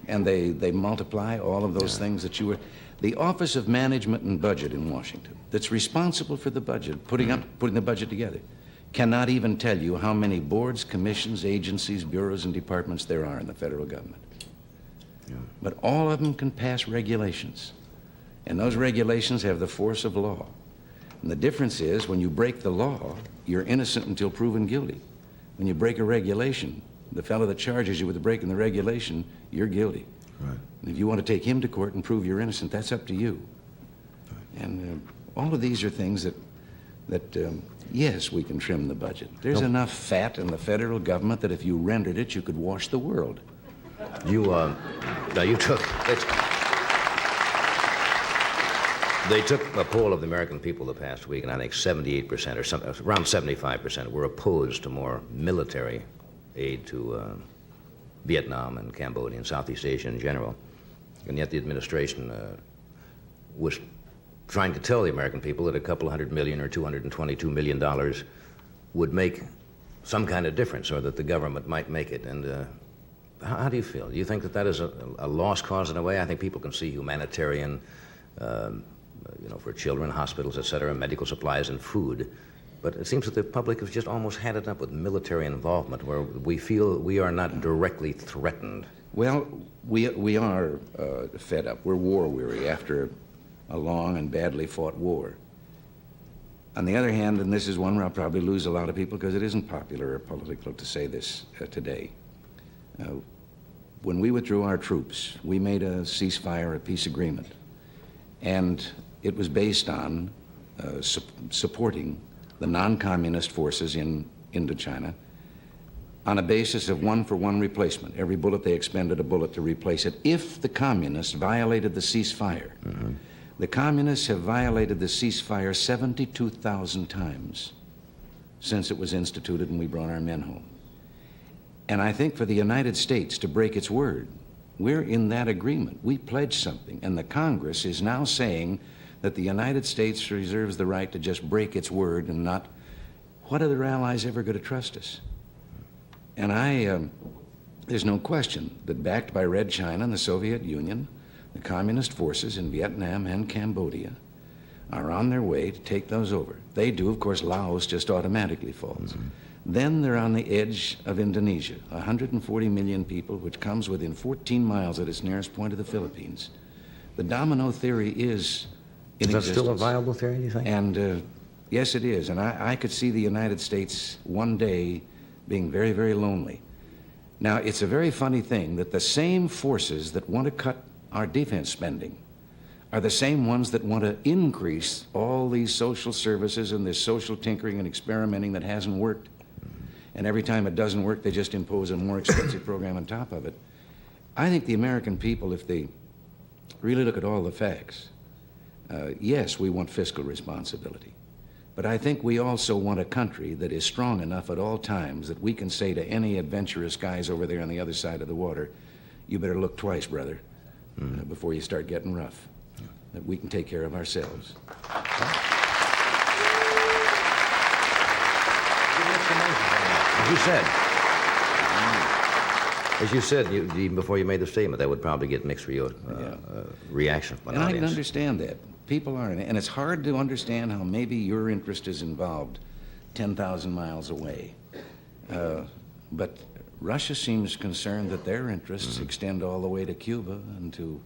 they multiply all of those things that you were... The Office of Management and Budget in Washington, that's responsible for the budget, putting the budget together, cannot even tell you how many boards, commissions, agencies, bureaus, and departments there are in the federal government. Yeah. But all of them can pass regulations, and those regulations have the force of law. And the difference is, when you break the law, you're innocent until proven guilty. When you break a regulation, the fellow that charges you with breaking the regulation, you're guilty. Right. And if you want to take him to court and prove you're innocent, that's up to you. Right. And all of these are things that yes, we can trim the budget. There's enough fat in the federal government that if you rendered it, you could wash the world. They took a poll of the American people the past week, and I think 78% or something, around 75% were opposed to more military aid to Vietnam and Cambodia and Southeast Asia in general. And yet the administration was trying to tell the American people that a couple $100 million or $222 million would make some kind of difference, or that the government might make it. And how do you feel? Do you think that that is a lost cause in a way? I think people can see humanitarian, for children, hospitals, et cetera, medical supplies and food. But it seems that the public has just almost had it up with military involvement, where we feel we are not directly threatened. Well, we are fed up. We're war-weary after a long and badly fought war. On the other hand, and this is one where I'll probably lose a lot of people because it isn't popular or political to say this today, when we withdrew our troops, we made a ceasefire, a peace agreement, and it was based on supporting the non-communist forces in Indochina on a basis of one-for-one replacement. Every bullet they expended a bullet to replace it if the communists violated the ceasefire. Mm-hmm. The communists have violated the ceasefire 72,000 times since it was instituted and we brought our men home. And I think for the United States to break its word, we're in that agreement. We pledged something, and the Congress is now saying that the United States reserves the right to just break its word and not... What other allies ever going to trust us? And there's no question that backed by Red China and the Soviet Union, the communist forces in Vietnam and Cambodia are on their way to take those over. They do, of course. Laos just automatically falls. Mm-hmm. Then they're on the edge of Indonesia, 140 million people, which comes within 14 miles at its nearest point of the Philippines. The domino theory is in existence. Is that still a viable theory, do you think? And yes, it is. And I could see the United States one day being very, very lonely. Now, it's a very funny thing that the same forces that want to cut our defense spending are the same ones that want to increase all these social services and this social tinkering and experimenting that hasn't worked. And every time it doesn't work, they just impose a more expensive program on top of it. I think the American people, if they really look at all the facts, yes, we want fiscal responsibility. But I think we also want a country that is strong enough at all times that we can say to any adventurous guys over there on the other side of the water, you better look twice, brother, before you start getting rough. Yeah. That we can take care of ourselves. As you said, As you said, even before you made the statement, that would probably get mixed reaction from an And I audience. can understand that. People aren't, and it's hard to understand how maybe your interest is involved 10,000 miles away. But Russia seems concerned that their interests extend all the way to Cuba and to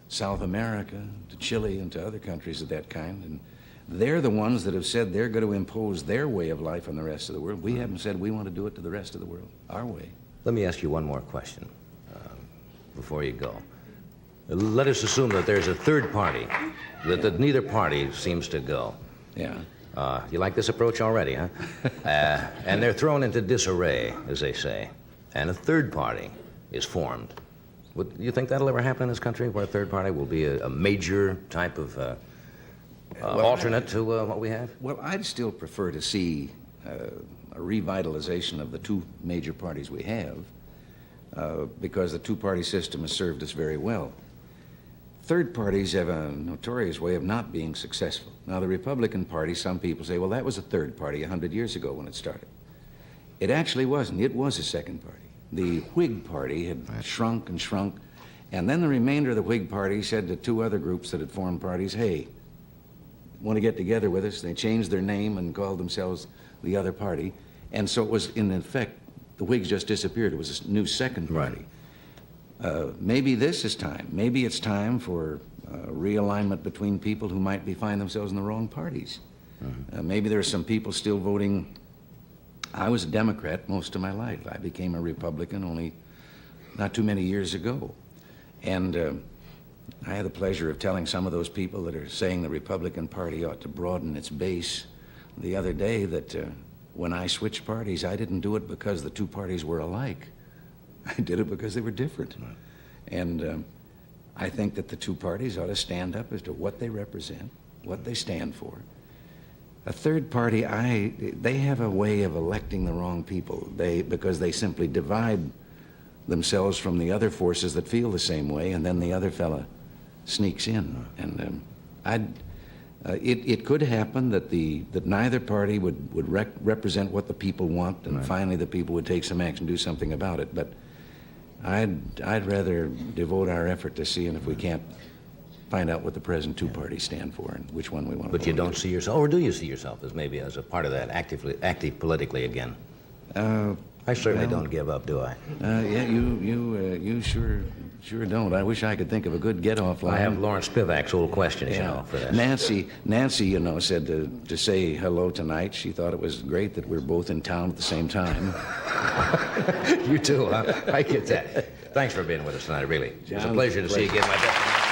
South America, to Chile and to other countries of that kind. And they're the ones that have said they're going to impose their way of life on the rest of the world. We haven't said we want to do it to the rest of the world, our way. Let me ask you one more question before you go. Let us assume that there's a third party, that neither party seems to go. Yeah. You like this approach already, huh? And they're thrown into disarray, as they say, and a third party is formed. Would you think that'll ever happen in this country, where a third party will be a major type of alternate to what we have? Well, I'd still prefer to see a revitalization of the two major parties we have, because the two-party system has served us very well. Third parties have a notorious way of not being successful. Now, the Republican Party, some people say, well, that was a third party 100 years ago when it started. It actually wasn't. It was a second party. The Whig Party had shrunk and shrunk, and then the remainder of the Whig Party said to two other groups that had formed parties, hey, want to get together with us? They changed their name and called themselves the other party. And so it was, in effect, the Whigs just disappeared. It was a new second party. Maybe this is time. Maybe it's time for realignment between people who might find themselves in the wrong parties. Maybe there are some people still voting. I was a Democrat most of my life. I became a Republican only not too many years ago. And I had the pleasure of telling some of those people that are saying the Republican Party ought to broaden its base the other day that when I switched parties, I didn't do it because the two parties were alike. I did it because they were different. And I think that the two parties ought to stand up as to what they represent, what they stand for. A third party, they have a way of electing the wrong people because they simply divide themselves from the other forces that feel the same way, and then the other fella sneaks in. And it could happen that neither party would represent what the people want, and finally the people would take some action, do something about it. But I'd rather devote our effort to seeing if we can't find out what the present two parties stand for and which one we want to. But you don't see yourself, or do you see yourself as maybe as a part of that, active politically again? I certainly don't give up, do I? Yeah, you sure don't. I wish I could think of a good get-off line. I have Lawrence Spivak's old questions, you know, for that. Nancy, you know, said to say hello tonight. She thought it was great that we're both in town at the same time. You too, huh? I get that. Thanks for being with us tonight, really. It was a pleasure to see you again, my best.